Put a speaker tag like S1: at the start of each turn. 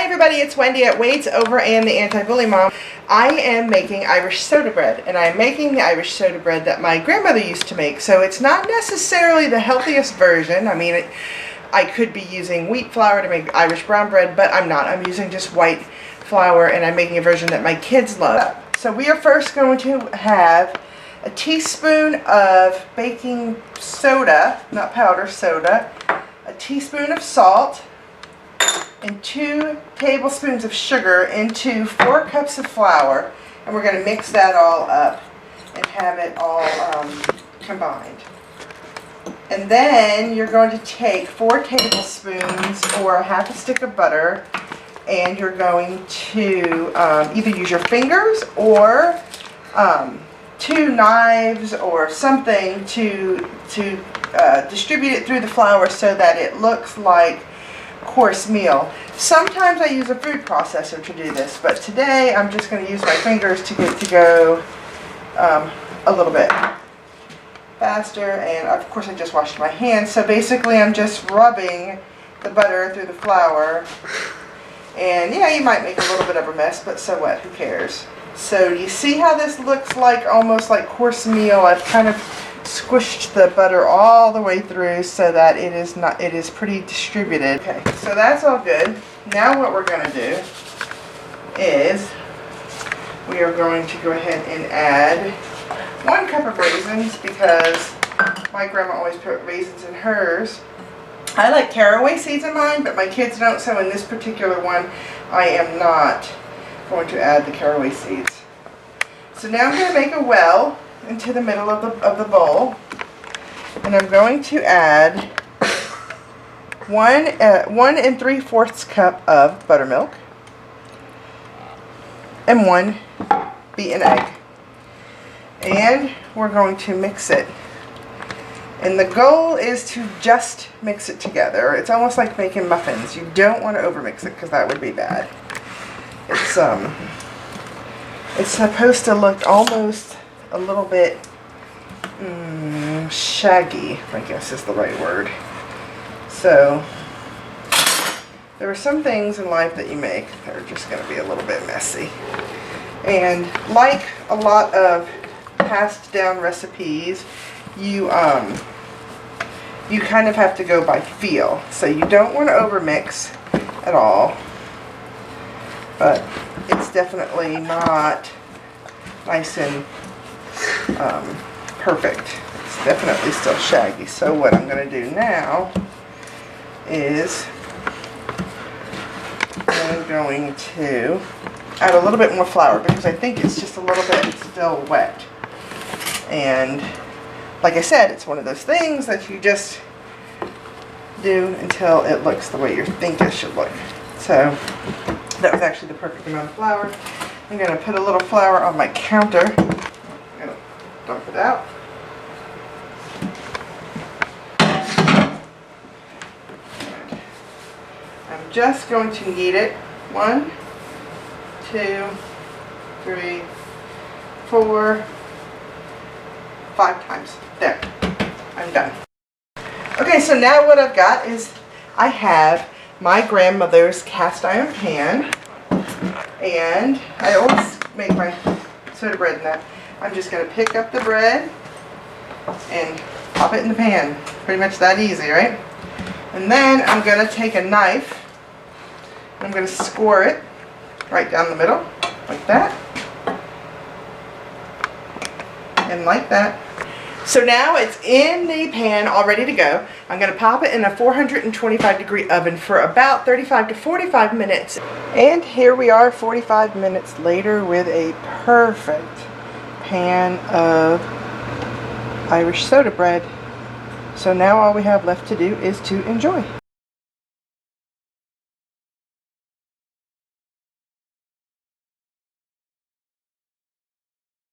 S1: Hi everybody, it's Wendy at Wade's Over and the Anti-Bully Mom. I am making Irish soda bread, and I'm making the Irish soda bread that my grandmother used to make. So it's not necessarily the healthiest version. I mean, I could be using wheat flour to make Irish brown bread, but I'm not. I'm using just white flour, and I'm making a version that my kids love. So we are first going to have a teaspoon of baking soda, not powder, soda, a teaspoon of salt, and 2 tablespoons of sugar into 4 cups of flour, and we're going to mix that all up and have it all combined. And then you're going to take 4 tablespoons or a half a stick of butter, and you're going to either use your fingers or 2 knives or something to distribute it through the flour so that it looks like coarse meal. Sometimes I use a food processor to do this, but today I'm just going to use my fingers to get to go a little bit faster. And of course I just washed my hands, so basically I'm just rubbing the butter through the flour. And yeah, you might make a little bit of a mess, but so what, who cares? So you see how this looks like almost like coarse meal? I've kind of squished the butter all the way through so that it is pretty distributed. Okay, so that's all good. Now what we're going to do is we are going to go ahead and add 1 cup of raisins, because my grandma always put raisins in hers. I like caraway seeds in mine, but my kids don't, so in this particular one I am not going to add the caraway seeds. So now I'm going to make a well into the middle of the bowl, and I'm going to add 1 3/4 cup of buttermilk and 1 beaten egg, and we're going to mix it. And the goal is to just mix it together. It's almost like making muffins. You don't want to overmix it because that would be bad. It's supposed to look almost a little bit shaggy, I guess is the right word. So there are some things in life that you make that are just going to be a little bit messy. And like a lot of passed down recipes, you kind of have to go by feel. So you don't want to overmix at all, but it's definitely not nice and perfect. It's definitely still shaggy. So what I'm going to do now is I'm going to add a little bit more flour, because I think it's just a little bit still wet. And like I said, it's one of those things that you just do until it looks the way you think it should look. So that was actually the perfect amount of flour. I'm going to put a little flour on my counter. I'm going to dump it out. I'm just going to knead it 1, 2, 3, 4, 5 times. There. I'm done. Okay, so now what I've got is I have my grandmother's cast iron pan, and I always make my soda bread in that. I'm just going to pick up the bread and pop it in the pan. Pretty much that easy, right? And then I'm going to take a knife and I'm going to score it right down the middle, like that, and like that. So now it's in the pan, all ready to go. I'm going to pop it in a 425-degree oven for about 35 to 45 minutes. And here we are 45 minutes later with a perfect pan of Irish soda bread. So now all we have left to do is to enjoy.